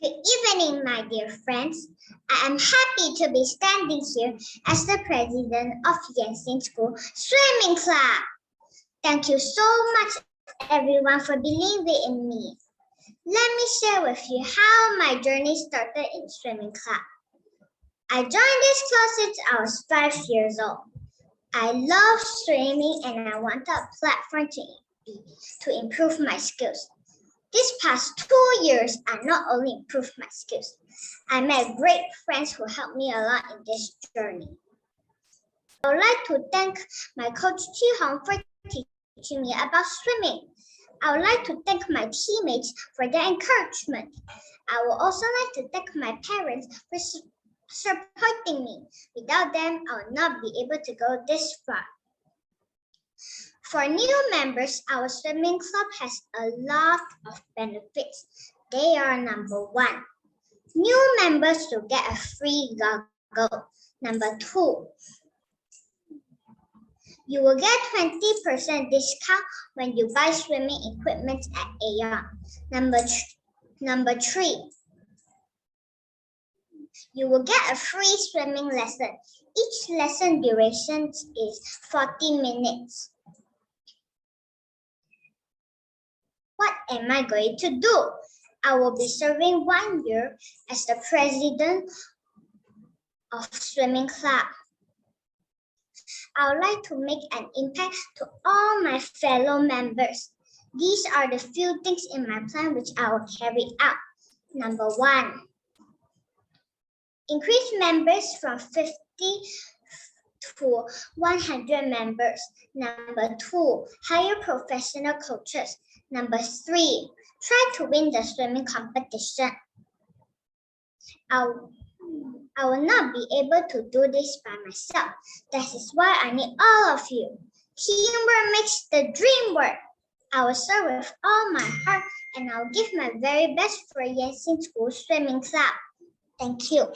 evening, my dear friends. I am happy to be standing here as the president of Yensin School Swimming Club. Thank you so much, everyone, for believing in me. Let me share with you how my journey started in swimming club. I joined this class since I was 5 years old. I love swimming and I wanted a platform to improve my skills. These past 2 years, I not only improved my skills, I met great friends who helped me a lot in this journey. I would like to thank my coach Johan for teaching me about swimming. I would like to thank my teammates for their encouragement. I would also like to thank my parents for supporting me. Without them, I would not be able to go this far. For new members, our swimming club has a lot of benefits. They are: number 1, new members will get a free goggle. Number 2, you will get 20% discount when you buy swimming equipment at Aeon. Number 3, you will get a free swimming lesson. Each lesson duration is 40 minutes. What am I going to do? I will be serving 1 year as the president of swimming club. I would like to make an impact to all my fellow members. These are the few things in my plan which I will carry out. Number 1, increase members from 50 to 100 members. Number 2, hire professional coaches. Number 3, try to win the swimming competition. I will not be able to do this by myself. That is why I need all of you. Teamwork makes the dream work. I will serve with all my heart and I will give my very best for Yensin School Swimming Club. Thank you.